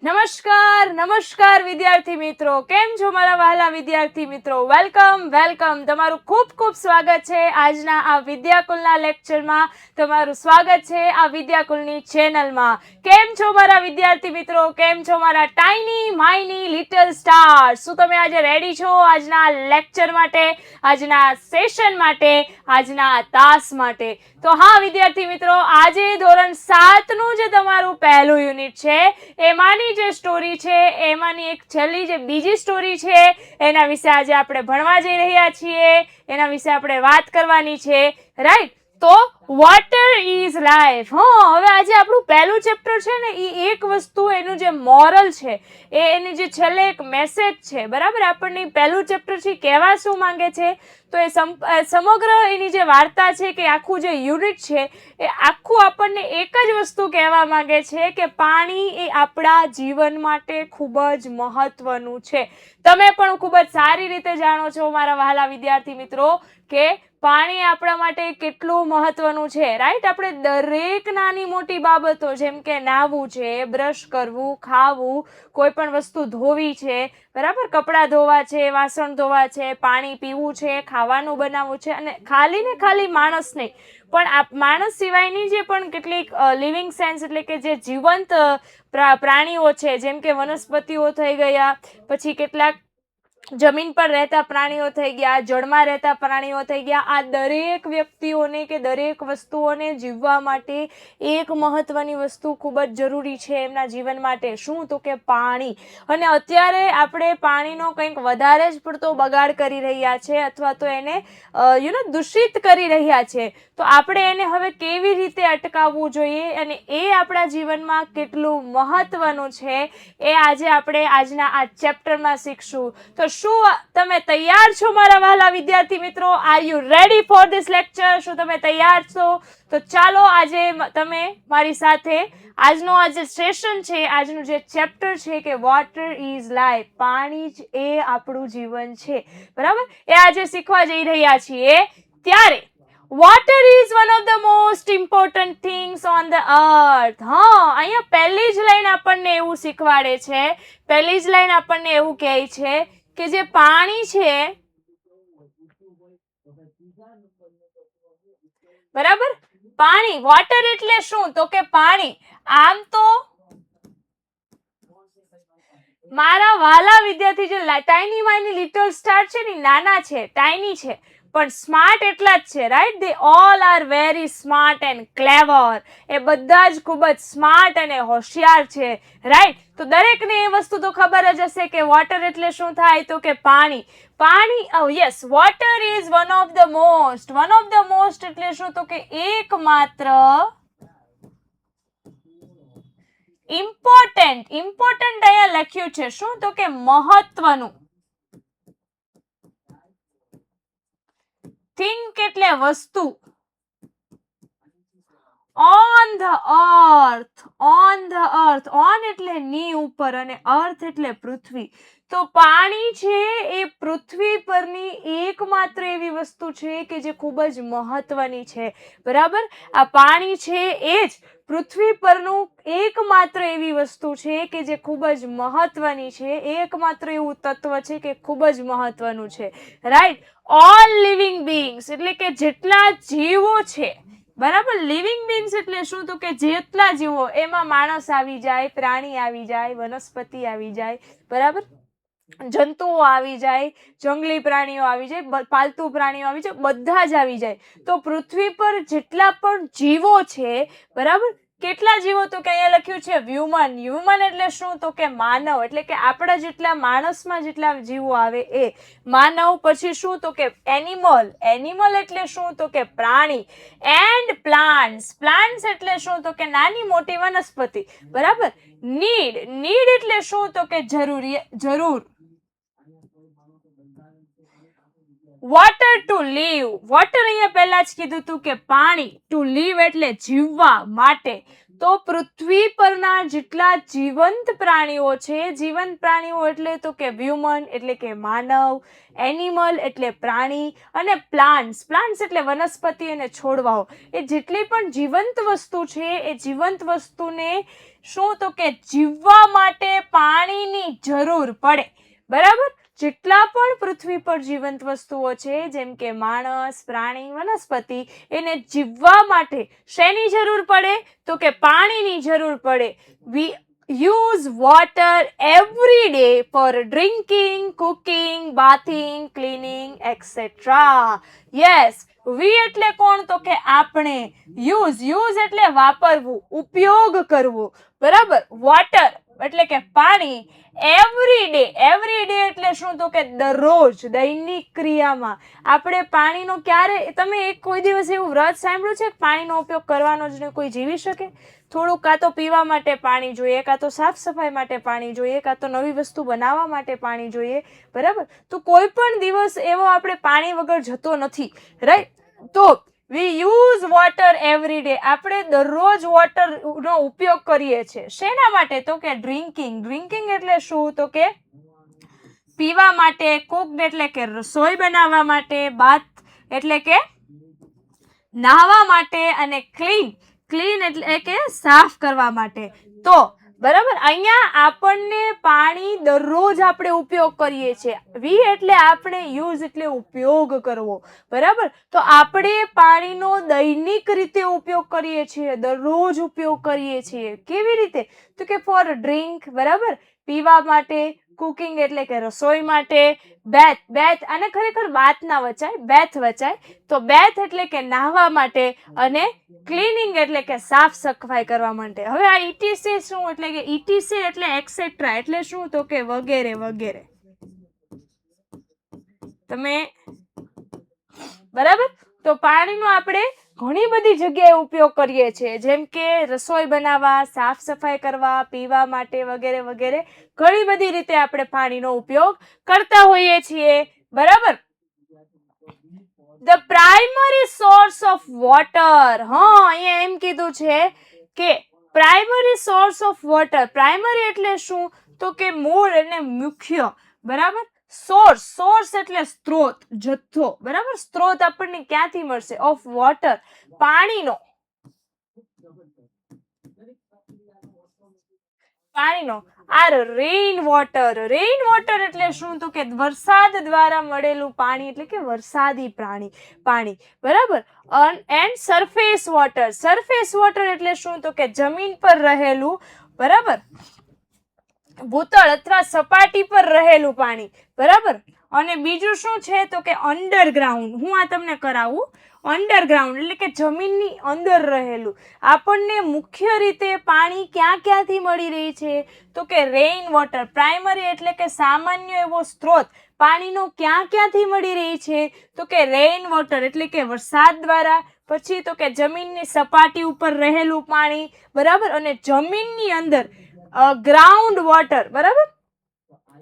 નમસ્કાર નમસ્કાર વિદ્યાર્થી મિત્રો, કેમ છો મારા વહાલા વિદ્યાર્થી મિત્રો? વેલકમ વેલકમ, તમારું ખૂબ ખૂબ સ્વાગત છે આજના આ વિદ્યાકુલના લેક્ચરમાં. તમારું સ્વાગત છે આ વિદ્યાકુલની ચેનલમાં. કેમ છો મારા વિદ્યાર્થી મિત્રો? કેમ છો મારા ટાઇની માઇની લિટલ સ્ટાર? શું તમે આજે રેડી છો આજના લેક્ચર માટે, આજના સેશન માટે, આજના તાસ માટે? તો હા વિદ્યાર્થી મિત્રો, આજે ધોરણ 7 નું જે તમારું પહેલું યુનિટ છે એમાંની જે સ્ટોરી છે, એમાંની એક છેલ્લી જે બીજી સ્ટોરી છે, એના વિશે આજે આપણે ભણવા જઈ રહ્યા છીએ, એના વિશે આપણે વાત કરવાની છે, રાઈટ? તો વોટર ઇઝ લાઈફ. હવે આજે આપણું પહેલું ચેપ્ટર છે ને, એ એક વસ્તુ, એનું જે મોરલ છે, એની જે છેલ્લે એક મેસેજ છે, બરાબર? આપણને પહેલું ચેપ્ટર છે કહેવા શું માંગે છે, તો એ સમગ્ર એની જે વાર્તા છે કે આખું જે યુનિટ છે, એ આખું આપણને એક જ વસ્તુ કહેવા માંગે છે કે પાણી એ આપણા જીવન માટે ખૂબ જ મહત્વનું છે. તમે પણ ખૂબ જ સારી રીતે જાણો છો મારા વહાલા વિદ્યાર્થી મિત્રો કે પાણી આપણા માટે કેટલું મહત્વનું છે, રાઈટ? આપણે દરેક નાની મોટી બાબતો, જેમ કે નાહવું છે, બ્રશ કરવું, ખાવું, કોઈ પણ વસ્તુ ધોવી છે, બરાબર, કપડાં ધોવા છે, વાસણ ધોવા છે, પાણી પીવું છે, ખાવાનું બનાવવું છે, અને ખાલી ને ખાલી માણસ નહીં, પણ માણસ સિવાયની જે પણ કેટલીક લિવિંગ સેન્સ એટલે કે જે જીવંત પ્રાણીઓ છે, જેમ કે વનસ્પતિઓ થઈ ગયા, પછી કેટલાક જમીન પર રહેતા પ્રાણીઓ થઈ ગયા, જળમાં રહેતા પ્રાણીઓ થઈ ગયા, આ દરેક વ્યક્તિઓને કે દરેક વસ્તુઓને જીવવા માટે એક મહત્વની વસ્તુ ખૂબ જ જરૂરી છે એમના જીવન માટે. શું? તો કે પાણી. અને અત્યારે આપણે પાણીનો કંઈક વધારે જ પડતો બગાડ કરી રહ્યા છે, અથવા તો એને દૂષિત કરી રહ્યા છે. તો આપણે એને હવે કેવી રીતે અટકાવવું જોઈએ અને એ આપણા જીવનમાં કેટલું મહત્વનું છે, એ આજે આપણે આજના આ ચેપ્ટરમાં શીખશું. તો શું તમે તૈયાર છો મારા વહાલા વિદ્યાર્થી મિત્રો? Are you ready for this lecture? શું તમે તૈયાર છો? તો ચાલો આજે તમે મારી સાથે આજનો આ જે સેશન છે, આજનું જે ચેપ્ટર છે કે વોટર ઇઝ લાઈફ, પાણી જ એ આપણું જીવન છે, બરાબર, એ આજે શીખવા જઈ રહ્યા છીએ. ત્યારે water is one of the most important things on the earth. અહીંયા પહેલી જ લાઈન આપણને એવું શીખવાડે છે, પહેલી જ લાઈન આપણને એવું કહે છે કે જે પાણી છે, બરાબર, પાણી, વોટર એટલે શું? તો કે પાણી. આમ તો મારા વાલા વિદ્યાર્થી, જે ટાઇની માઇની લિટલ સ્ટાર છે ને, નાના છે, ટાઇની છે, પણ સ્માર્ટ એટલા જ છે, right? They all are very smart and clever. એ બધા જ ખૂબ જ સ્માર્ટ અને હોશિયાર છે, રાઈટ? તો દરેકને એ વસ્તુ તો ખબર જ હશે કે વોટર એટલે શું થાય, તો કે પાણી. પાણી, yes, water is one of the most. One of the most એટલે શું? તો કે એકમાત્ર ઇમ્પોર્ટન્ટ. ઇમ્પોર્ટન્ટ અહીંયા લખ્યું છે, શું? તો કે મહત્વનું. થિંક એટલે વસ્તુ. On the earth. On the earth. On એટલે ની ઉપર અને અર્થ એટલે પૃથ્વી. તો પાણી છે એ પૃથ્વી પરની એકમાત્ર એવી વસ્તુ છે કે જે ખૂબ જ મહત્વની છે, બરાબર? આ પાણી છે એ જ પૃથ્વી પરનું એકમાત્ર એવી વસ્તુ છે કે જે ખૂબ જ મહત્વની છે, એકમાત્ર એવું તત્વ છે કે ખૂબ જ મહત્વનું છે, રાઈટ? ઓલ લિવિંગ બીંગ્સ એટલે કે જેટલા જીવો છે, બરાબર? લિવિંગ બીંગ્સ એટલે શું? તો કે જેટલા જીવો, એમાં માણસ આવી જાય, પ્રાણી આવી જાય, વનસ્પતિ આવી જાય, બરાબર, જંતુઓ આવી જાય, જંગલી પ્રાણીઓ આવી જાય, પાલતુ પ્રાણીઓ આવી જાય, બધા જ આવી જાય. તો પૃથ્વી પર જેટલા પણ જીવો છે, બરાબર, કેટલા જીવો? તો કે અહીંયા લખ્યું છે હ્યુમન. હ્યુમન એટલે શું? તો કે માનવ. એટલે કે આપણા જેટલા માણસમાં જેટલા જીવો આવે એ માનવ. પછી શું? તો કે એનિમલ. એનિમલ એટલે શું? તો કે પ્રાણી. And plants. પ્લાન્ટ્સ એટલે શું? તો કે નાની મોટી વનસ્પતિ, બરાબર. નીડ. નીડ એટલે શું? તો કે જરૂર. Water two leave. વોટર અહીંયા પહેલા જ કીધું હતું કે પાણી. ટુ લીવ એટલે જીવવા માટે. તો પૃથ્વી પરના જેટલા જીવંત પ્રાણીઓ છે, જીવંત પ્રાણીઓ એટલે તો કે હ્યુમન એટલે કે માનવ, એનિમલ એટલે પ્રાણી, અને પ્લાન્ટ્સ એટલે વનસ્પતિ અને છોડવાઓ, એ જેટલી પણ જીવંત વસ્તુ છે એ જીવંત વસ્તુને શું તો કે જીવવા માટે પાણીની જરૂર પડે. બરાબર. જેટલા પણ પૃથ્વી પર જીવંત વસ્તુઓ છે જેમ કે માણસ, પ્રાણી, વનસ્પતિ, એને જીવવા માટે શેની જરૂર પડે તો કે પાણીની જરૂર પડે. We use water every day for drinking, cooking, bathing, cleaning etcetera. Yes, we એટલે કોણ તો કે આપણે. યુઝ એટલે વાપરવું, ઉપયોગ કરવો. બરાબર. વોટર એટલે કે પાણી. એવરી ડે એટલે શું તો કે દરરોજ, દૈનિક ક્રિયામાં આપણે પાણીનો ક્યારે, તમે કોઈ દિવસ એવું વ્રત સાંભળ્યું છે કે પાણીનો ઉપયોગ કરવાનો જ ને કોઈ જીવી શકે? થોડું કાં તો પીવા માટે પાણી જોઈએ, કાં તો સાફ સફાઈ માટે પાણી જોઈએ, કાં તો નવી વસ્તુ બનાવવા માટે પાણી જોઈએ. બરાબર. તો કોઈ પણ દિવસ એવો આપણે પાણી વગર જતો નથી. રાઈટ. તો વી યુઝ વોટર એવરી ડે, આપણે દરરોજ વોટરનો ઉપયોગ કરીએ છીએ. શેના માટે તો કે ડ્રિંકિંગ એટલે શું તો કે પીવા માટે, કુકડ એટલે કે રસોઈ બનાવવા માટે, બાથ એટલે કે નહાવા માટે, અને ક્લીન એટલે કે સાફ કરવા માટે. તો બરાબર, અહીંયા આપણને પાણી દરરોજ આપણે ઉપયોગ કરીએ છીએ. વી એટલે આપણે, યુઝ એટલે ઉપયોગ કરવો. બરાબર. તો આપણે પાણીનો દૈનિક રીતે ઉપયોગ કરીએ છીએ, દરરોજ ઉપયોગ કરીએ છીએ. કેવી રીતે તો કે ફોર ડ્રિંક, બરાબર, પીવા માટે, કુકિંગ એટલે કે રસોઈ માટે, બેથ અને ખરેખર વાત ના વચાય, બેથ વચાય. તો બેથ એટલે કે નાહવા માટે, અને ક્લીનિંગ એટલે કે સાફ સફાઈ કરવા માટે. હવે આ ઇટીસી શું એટલે કે ઇટીસી એટલે એક્સેટ્રા એટલે શું તો કે વગેરે વગેરે. તમે બરાબર. તો પાણીનો આપણે ઘણી બધી જગ્યાએ ઉપયોગ કરીએ છીએ, જેમ કે રસોઈ બનાવવા, સાફ સફાઈ કરવા, પીવા માટે વગેરે વગેરે. ઘણી બધી રીતે આપણે પાણીનો ઉપયોગ કરતા હોઈએ છીએ. બરાબર. The primary source of water. અહીંયા એમ કીધું છે કે primary source of water. Primary એટલે શું તો કે મૂળ અને મુખ્ય. બરાબર. સોર્સ એટલે સ્ત્રોત, જથ્થો. બરાબર. સ્ત્રોત આપણને ક્યાંથી મળશે? ઓફ વોટર, પાણીનો. આ રેઇન વોટર એટલે શું તો કે વરસાદ દ્વારા મળેલું પાણી એટલે કે વરસાદી પાણી. બરાબર. એન્ડ સરફેસ વોટર એટલે શું તો કે જમીન પર રહેલું, બરાબર, ભૂતળ અથવા સપાટી પર રહેલું પાણી. બરાબર. અને બીજું શું છે તો કે અંડરગ્રાઉન્ડ. હું આ તમને કરાવું. અંડરગ્રાઉન્ડ એટલે કે જમીનની અંદર રહેલું. આપણને મુખ્ય રીતે પાણી ક્યાંથી મળી રહી છે તો કે રેઇન વોટર. પ્રાઇમરી એટલે કે સામાન્ય એવો સ્ત્રોત પાણીનો ક્યાંથી મળી રહી છે તો કે રેઇન વોટર એટલે કે વરસાદ દ્વારા. પછી તો કે જમીનની સપાટી ઉપર રહેલું પાણી. બરાબર. અને જમીનની અંદર ગ્રાઉન્ડ વોટર. બરાબર.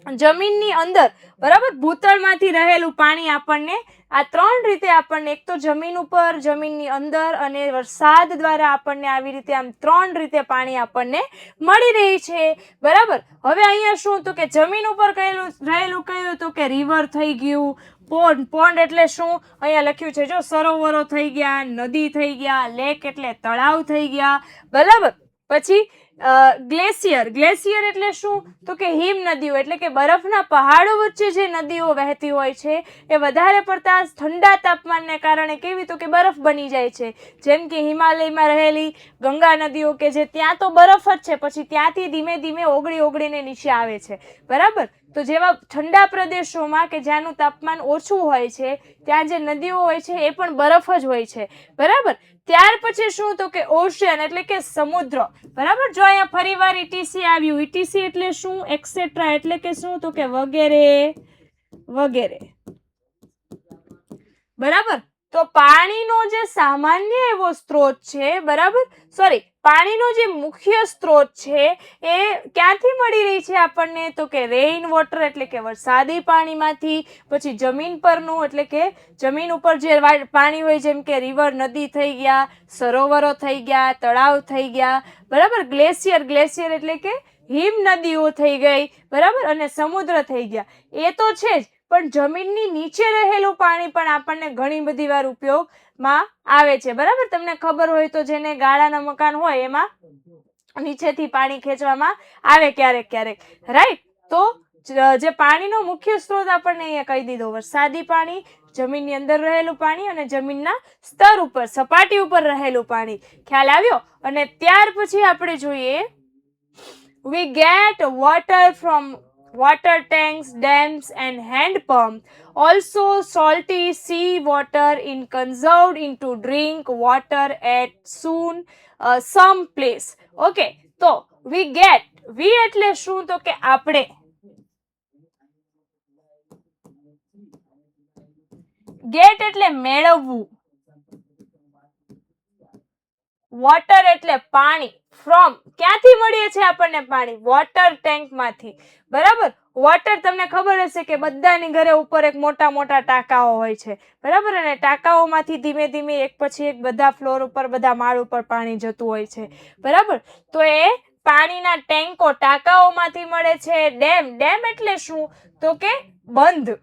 જમીનની અંદર, બરાબર, ભૂતળમાંથી રહેલું પાણી આપણને આ ત્રણ રીતે આપણને, એક તો જમીન ઉપર, જમીનની અંદર અને વરસાદ દ્વારા આપણને આવી રીતે આમ ત્રણ રીતે પાણી આપણને મળી રહી છે. બરાબર. હવે અહીંયા શું તો કે જમીન ઉપર રહેલું કયું તો કે રિવર થઈ ગયું, પોન્ડ એટલે શું અહીંયા લખ્યું છે જો, સરોવરો થઈ ગયા, નદી થઈ ગયા, લેક એટલે તળાવ થઈ ગયા. બરાબર. પછી ગ્લેશિયર એટલે શું તો કે હિમ નદીઓ એટલે કે બરફના પહાડો વચ્ચે જે નદીઓ વહેતી હોય છે એ વધારે પડતા ઠંડા તાપમાનને કારણે કેવી તો કે બરફ બની જાય છે. જેમ કે હિમાલયમાં રહેલી ગંગા નદીઓ કે જે ત્યાં તો બરફ જ છે, પછી ત્યાંથી ધીમે ધીમે ઓગળીને નીચે આવે છે. બરાબર. તો જેવા ઠંડા પ્રદેશોમાં કે જ્યાંનું તાપમાન ઓછું હોય છે ત્યાં જે નદીઓ હોય છે એ પણ બરફ જ હોય છે. બરાબર. ત્યાર પછી શું તો કે ઓશિયન એટલે કે સમુદ્ર. બરાબર. જો અહીંયા ફરીવાર ઇટીસી આવ્યું. ઇટીસી એટલે શું? એક્સેટ્રા એટલે કે શું તો કે વગેરે વગેરે. બરાબર. તો તો પાણીનો જે સામાન્ય એવો સ્ત્રોત છે, બરાબર, સોરી, પાણીનો જે મુખ્ય સ્ત્રોત છે એ ક્યાંથી મળી રહી છે આપણને? તો કે રેઇન વોટર એટલે કે વરસાદી પાણીમાંથી, પછી જમીન પરનું એટલે કે જમીન ઉપર જે પાણી હોય, જેમ કે રિવર, નદી થઈ ગયા, સરોવરો થઈ ગયા, તળાવ થઈ ગયા, બરાબર, ગ્લેશિયર, ગ્લેશિયર એટલે કે હિમ નદીઓ થઈ ગઈ, બરાબર, અને સમુદ્ર થઈ ગયા. એ તો છે જ, પણ જમીનની નીચે રહેલું પાણી પણ આપણને ઘણી બધી વાર ઉપયોગમાં આવે છે, બરાબર. તમને ખબર હોય તો જેને ગાળાના મકાન હોય એમાં નીચેથી પાણી ખેંચવામાં આવે ક્યારેક ક્યારેક, રાઈટ. તો જે પાણીનો મુખ્ય સ્ત્રોત આપણને અહીંયા કહી દીધો, વરસાદી પાણી, જમીનની અંદર રહેલું પાણી અને જમીનના સ્તર ઉપર, સપાટી ઉપર રહેલું પાણી. ખ્યાલ આવ્યો? અને ત્યાર પછી આપણે જોઈએ, we get water from water tanks, dams and hand pump. Also salty sea water in conserved into drink water at soon some place. Okay, તો we get, we એટલે શું? તો કે આપણે, get એટલે મેળવવું, વોટર એટલે પાણી, ફ્રોમ ક્યાંથી મળીએ છે આપણને પાણી? વોટર ટેન્ક માંથી, બરાબર. વોટર તમને ખબર હશે કે બધાની ઘરે ઉપર એક મોટા મોટા ટાંકાઓ હોય છે, બરાબર, અને ટાંકાઓમાંથી ધીમે ધીમે એક પછી એક બધા ફ્લોર ઉપર, બધા માળ ઉપર પાણી જતું હોય છે, બરાબર. તો એ પાણીના ટેન્કો ટાંકાઓમાંથી મળે છે. ડેમ, ડેમ એટલે શું? તો કે બંધ,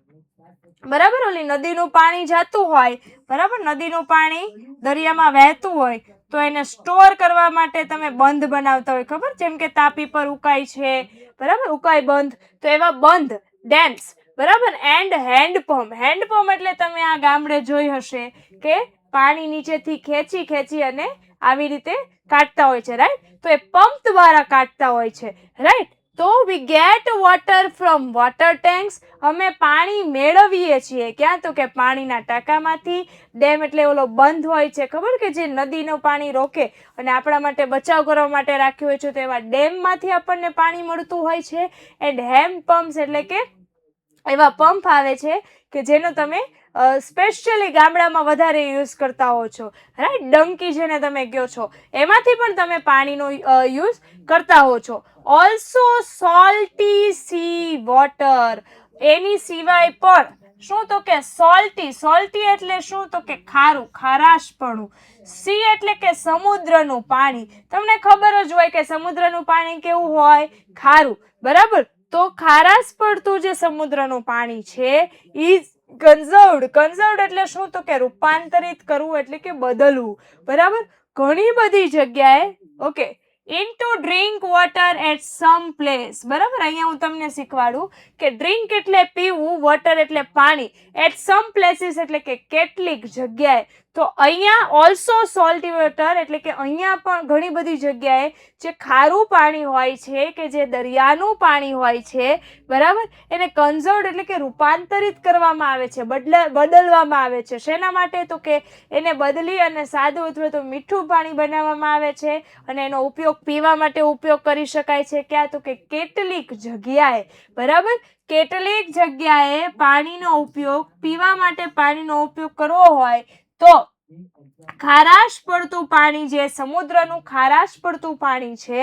બરાબર. ઓલી નદીનું પાણી જતું હોય, બરાબર, નદીનું પાણી દરિયામાં વહેતું હોય તો એને સ્ટોર કરવા માટે તમે બંધ બનાવતા હોય, ખબર, જેમ કે તાપી પર ઉકાઈ છે, બરાબર, ઉકાઈ બંધ, તો એવા બંધ, ડેમ્સ, બરાબર. એન્ડ હેન્ડપંપ, હેન્ડપંપ એટલે તમે આ ગામડે જોઈ હશે કે પાણી નીચેથી ખેંચી અને આવી રીતે કાઢતા હોય છે, રાઈટ. તો એ પંપ દ્વારા કાઢતા હોય છે, રાઈટ. તો we get water from water tanks, અમે પાણી મેળવીએ છીએ ક્યાં? તો કે પાણીના ટાંકામાંથી. ડેમ એટલે ઓલો બંધ હોય છે, ખબર, કે જે નદીનું પાણી રોકે અને આપણા માટે બચાવ કરવા માટે રાખ્યું હોય છે, તો એવા ડેમમાંથી આપણને પાણી મળતું હોય છે. એન્ડ હેન્ડ પમ્પ્સ એટલે કે એવા પંપ આવે છે કે જેનો તમે સ્પેશિયલી ગામડામાં વધારે યુઝ કરતા હો છો, રાઈટ. ડંકી જેને તમે કહો છો, એમાંથી પણ તમે પાણીનો યુઝ કરતા હો છો. ઓલ્સો સોલ્ટી સી વોટર, એની સિવાય પણ શું? તો કે સોલ્ટી, સોલ્ટી એટલે શું? તો કે ખારું, ખારાશપણું. સી એટલે કે સમુદ્રનું પાણી. તમને ખબર જ હોય કે સમુદ્રનું પાણી કેવું હોય? ખારું, બરાબર. તો ખારાશ પડતું જે સમુદ્રનું પાણી છે ઇઝ કન્ઝર્વડ, કન્ઝર્વડ એટલે શું? તો કે રૂપાંતરિત કરવું એટલે કે બદલવું, બરાબર, ઘણી બધી જગ્યાએ. Okay, into drink water at some place, બરાબર. અહીંયા હું તમને શીખવાડું કે ડ્રિંક એટલે પીવું, વોટર એટલે પાણી, at some places એટલે કે કેટલીક જગ્યાએ. તો અહીંયા ઓલ્સો સોલ્ટી વોટર એટલે કે અહીંયા પણ ઘણી બધી જગ્યાએ જે ખારું પાણી હોય છે, કે જે દરિયાનું પાણી હોય છે, બરાબર, એને કન્ઝર્વડ એટલે કે રૂપાંતરિત કરવામાં આવે છે, બદલવામાં આવે છે. શેના માટે? તો કે એને બદલી અને સાદું અથવા તો મીઠું પાણી બનાવવામાં આવે છે અને એનો ઉપયોગ પીવા માટે ઉપયોગ કરી શકાય છે. ક્યાં? તો કે કેટલીક જગ્યાએ, બરાબર. કેટલીક જગ્યાએ પાણીનો ઉપયોગ, પીવા માટે પાણીનો ઉપયોગ કરવો હોય તો ખારાશ પડતું પાણી, જે સમુદ્રનું ખારાશ પડતું પાણી છે,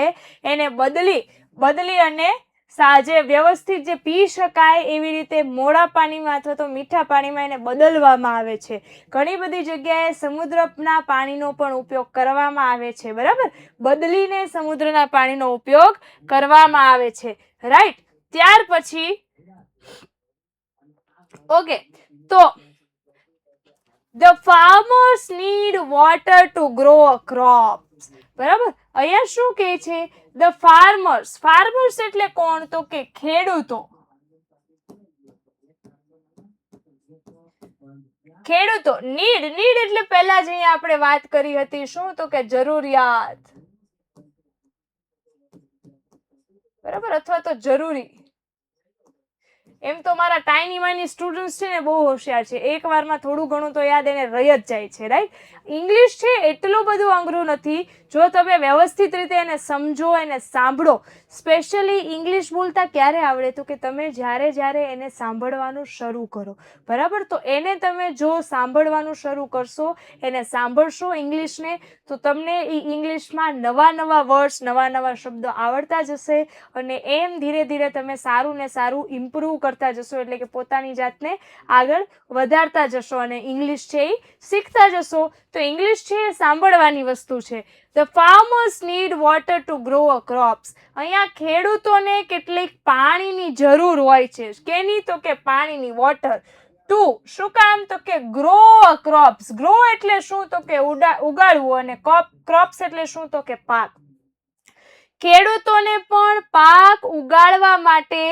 એને બદલી અને જે વ્યવસ્થિત જે પી શકાય એવી રીતે મોળા પાણીમાં અથવા તો મીઠા પાણીમાં એને બદલવામાં આવે છે. ઘણી બધી જગ્યાએ સમુદ્રના પાણીનો પણ ઉપયોગ કરવામાં આવે છે, બરાબર, બદલીને સમુદ્રના પાણીનો ઉપયોગ કરવામાં આવે છે, રાઈટ. ત્યાર પછી ઓકે, તો the farmers need water to grow crops, બરાબર. અહીંયા શું કહે છે? the farmers, farmers એટલે કોણ? તો કે ખેડૂતો, ખેડૂતો. નીડ, નીડ એટલે પહેલા જ અહીંયા આપણે વાત કરી હતી, શું? તો કે જરૂરિયાત, બરાબર, અથવા તો જરૂરી. એમ તો મારા ટાઈની માની સ્ટુડન્ટ્સ છે ને બહુ હોશિયાર છે, એક વારમાં થોડું ઘણું તો યાદ એને રહી જ જાય છે, રાઈટ. ઇંગ્લિશ છે એટલું બધું અઘરું નથી જો તમે વ્યવસ્થિત રીતે એને સમજો, એને સાંભળો. સ્પેશિયલી ઇંગ્લિશ બોલતા ક્યારે આવડે તો કે તમે જ્યારે એને સાંભળવાનું શરૂ કરો, બરાબર. તો એને તમે જો સાંભળવાનું શરૂ કરશો, એને સાંભળશો ઇંગ્લિશને, તો તમને એ ઇંગ્લિશમાં નવા વર્ડ્સ, નવા શબ્દો આવડતા જશે અને એમ ધીરે ધીરે તમે સારું ને સારું ઇમ્પ્રૂવ કરતા જશો, એટલે કે પોતાની જાતને આગળ વધારતા જશો અને ઇંગ્લિશ છે એ શીખતા જશો. તો ઇંગ્લિશ છે એ સાંભળવાની વસ્તુ છે. The farmers need water two grow a crops. અહીંયા ખેડૂતોને કેટલીક પાણીની જરૂર હોય છે. કેની? તો કે પાણીની, વોટર. ટુ, શું કામ? તો કે ગ્રો અ ક્રોપ્સ. ગ્રો એટલે શું? તો કે ઉગાડવું, અને ક્રોપ્સ એટલે શું? તો કે પાક. ખેડૂતોને પણ પાક ઉગાડવા માટે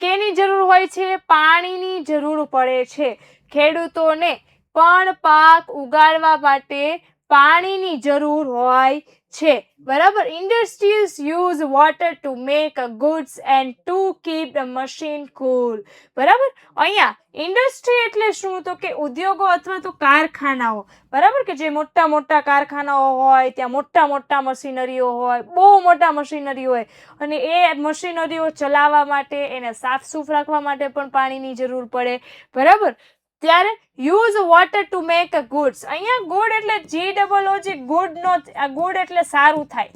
કેની જરૂર હોય છે? પાણીની જરૂર પડે છે. ખેડૂતોને પણ પાક ઉગાડવા માટે પાણીની જરૂર હોય છે, બરાબર. Industries use water to make goods and to keep the machine cool, બરાબર. અહીંયા ઇન્ડસ્ટ્રી એટલે શું? તો કે ઉદ્યોગો અથવા તો કારખાનાઓ, બરાબર, કે જે મોટા કારખાનાઓ હોય, ત્યાં મોટા મશીનરીઓ હોય, બહુ મોટા મશીનરી હોય, અને એ મશીનરીઓ ચલાવવા માટે, એને સાફસૂફ રાખવા માટે પણ પાણીની જરૂર પડે, બરાબર. ત્યારે use water to make a goods. અહીંયા ગુડ એટલે GOOD, ગુડનો, ગુડ એટલે સારું થાય,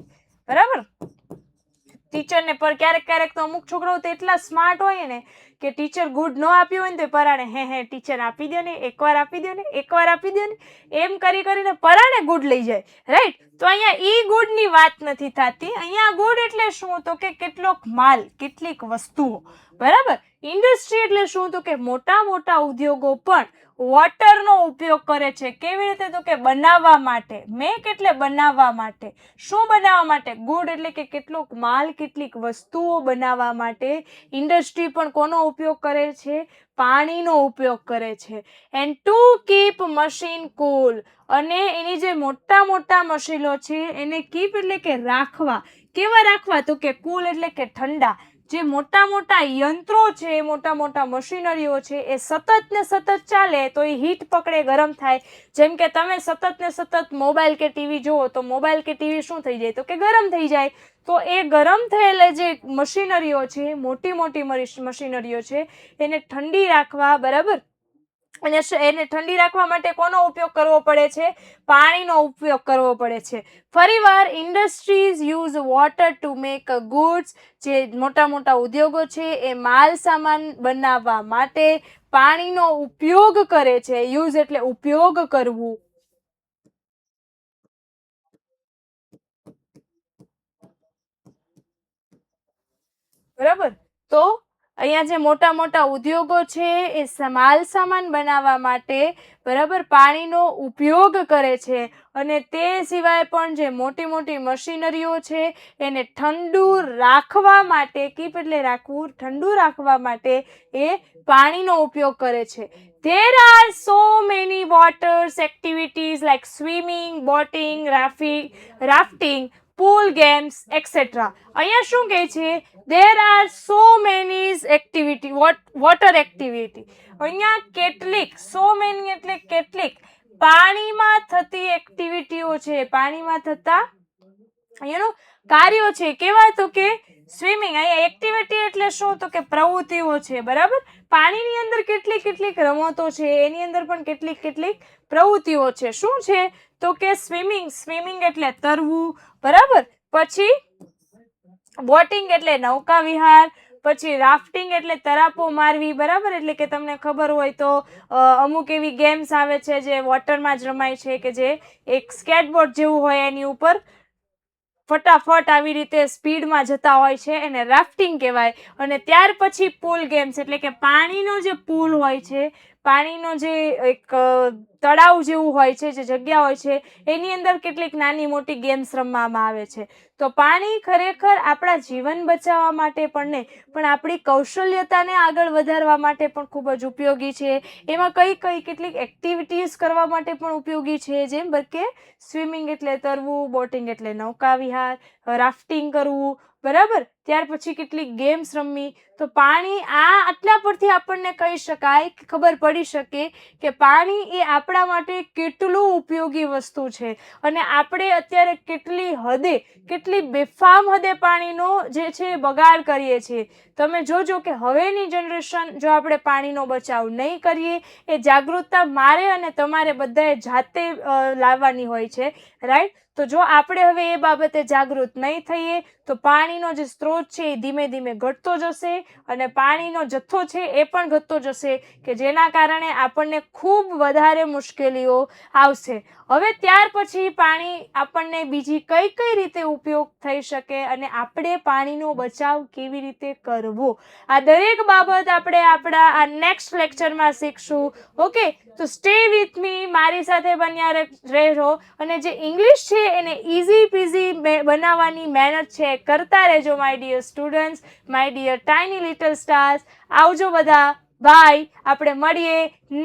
બરાબર. ટીચરને પર ક્યારેક તો અમુક છોકરાઓ તો એટલા સ્માર્ટ હોય ને કે ટીચર ગુડ ન આપ્યું હોય ને તો પરાણે હે ટીચર આપી દો ને, એકવાર આપી દો ને, એમ કરીને પરાણે ગુડ લઈ જાય, રાઈટ. તો અહીંયા ઈ ગુડની વાત નથી થતી. અહીંયા ગુડ એટલે શું? તો કે કેટલોક માલ, કેટલીક વસ્તુઓ, બરાબર. ઇન્ડસ્ટ્રી એટલે શું? તો કે મોટા ઉદ્યોગો પણ વોટરનો ઉપયોગ કરે છે. કેવી રીતે? તો કે બનાવવા માટે. મેક એટલે બનાવવા માટે. શું બનાવવા માટે? ગુડ એટલે કે કેટલોક માલ, કેટલીક વસ્તુઓ બનાવવા માટે ઇન્ડસ્ટ્રી પણ કોનો ઉપયોગ કરે છે? પાણીનો ઉપયોગ કરે છે. એન્ડ ટુ કીપ મશીન કુલ. અને એની જે મોટા મશીનો છે એને કીપ એટલે કે રાખવા. કેવા રાખવા? તો કે કુલ એટલે કે ઠંડા. જે મોટા યંત્રો છે, મોટા મશીનરીઓ છે, એ સતત ને સતત ચાલે તો એ હીટ પકડે, ગરમ થાય. જેમ કે તમે સતત ને સતત મોબાઈલ કે ટીવી જુઓ તો મોબાઈલ કે ટીવી શું થઈ જાય? તો કે ગરમ થઈ જાય. તો એ ગરમ થયેલા જે મશીનરીઓ છે, મોટી મશીનરીઓ છે, એને ઠંડી રાખવા, બરાબર. અને એને ઠંડી રાખવા માટે કોનો ઉપયોગ કરવો પડે છે? પાણીનો ઉપયોગ કરવો પડે છે. ફરીવાર, industries use water to make goods. જે મોટા ઉદ્યોગો છે એ માલ સામાન બનાવવા માટે પાણીનો ઉપયોગ કરે છે. યુઝ એટલે ઉપયોગ કરવું, બરાબર. તો અહીંયા જે મોટા ઉદ્યોગો છે એ માલ સામાન બનાવવા માટે, બરાબર, પાણીનો ઉપયોગ કરે છે. અને તે સિવાય પણ જે મોટી મશીનરીઓ છે એને ઠંડુ રાખવા માટે, કીપ એટલે રાખવું, ઠંડુ રાખવા માટે એ પાણીનો ઉપયોગ કરે છે. There are so many water activities like swimming, boating, rafting, pool games, etc. અહીંયા શું કહે છે? There are so many activity, water activity. અહીંયા કેટલીક, so many એટલે કેટલીક પાણીમાં થતી એક્ટિવિટીઓ છે, પાણીમાં થતા કાર્યો છે. કેવા? તો કે સ્વિમિંગ. અહીંયા એક્ટિવિટી એટલે શું? તો કે પ્રવૃત્તિઓ છે, બરાબર. પાણીની અંદર કેટલીક રમતો છે, એની અંદર પણ કેટલીક પ્રવૃત્તિઓ છે. શું છે? તો કે સ્વિમિંગ એટલે તરવું, બરાબર. પછી બોટિંગ એટલે નૌકા વિહાર. પછી રાફ્ટિંગ એટલે તરાપો મારવી, બરાબર. એટલે કે તમને ખબર હોય તો અમુક એવી ગેમ્સ આવે છે જે વોટરમાં જ રમાય છે, કે જે એક સ્કેટબોર્ડ જેવું હોય, એની ઉપર ફટાફટ આવી રીતે સ્પીડમાં જતા હોય છે, એને રાફ્ટિંગ કહેવાય. અને ત્યાર પછી પૂલ ગેમ્સ એટલે કે પાણીનો જે પૂલ હોય છે, પાણીનો જે એક તળાવ જેવું હોય છે, જે જગ્યા હોય છે એની અંદર કેટલીક નાની મોટી ગેમ્સ રમવામાં આવે છે. તો પાણી ખરેખર આપણા જીવન બચાવવા માટે પણ નહીં, પણ આપણી કૌશલ્યતાને આગળ વધારવા માટે પણ ખૂબ જ ઉપયોગી છે. એમાં કેટલીક એક્ટિવિટીઝ કરવા માટે પણ ઉપયોગી છે, જેમ કે સ્વિમિંગ એટલે તરવું, બોટિંગ એટલે નૌકા વિહાર, રાફ્ટિંગ કરવું, બરાબર. ત્યાર પછી કેટલીક ગેમ્સ રમવી. તો પાણી આટલા પરથી આપણને કહી શકાય, ખબર પડી શકે કે પાણી એ આપણા માટે કેટલું ઉપયોગી વસ્તુ છે અને આપણે અત્યારે કેટલી બેફામ હદે પાણીનો જે છે બગાડ કરીએ છીએ. તમે જોજો કે હવેની જનરેશન જો આપણે પાણીનો બચાવ નહીં કરીએ, એ જાગૃતતા મારે અને તમારે બધાએ જાતે લાવવાની હોય છે, રાઈટ. તો જો આપણે હવે એ બાબતે જાગૃત નહીં થઈએ તો પાણીનો જે સ્ત્રોત છે એ ધીમે ધીમે ઘટતો જશે અને પાણીનો જથ્થો છે એ પણ ઘટતો જશે, કે જેના કારણે આપણને ખૂબ વધારે મુશ્કેલીઓ આવશે. હવે ત્યાર પછી પાણી આપણને બીજી કઈ રીતે ઉપયોગ થઈ શકે અને આપણે પાણીનો બચાવ કેવી રીતે કરવો, આ દરેક બાબત આપણે આપણા આ નેક્સ્ટ લેક્ચરમાં શીખશું. ઓકે, તો સ્ટે વિથ મી, મારી સાથે બન્યા રહેજો અને જે ઇંગ્લિશ છે એને ઇઝી પીઝી બનાવવાની મહેનત છે કરતા રહેજો my dear students, my dear tiny little stars. આવજો બધા, બાય. આપણે મળીએ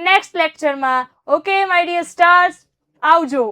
નેક્સ્ટ લેક્ચરમાં. ઓકે માય ડિયર સ્ટાર્સ, આવજો.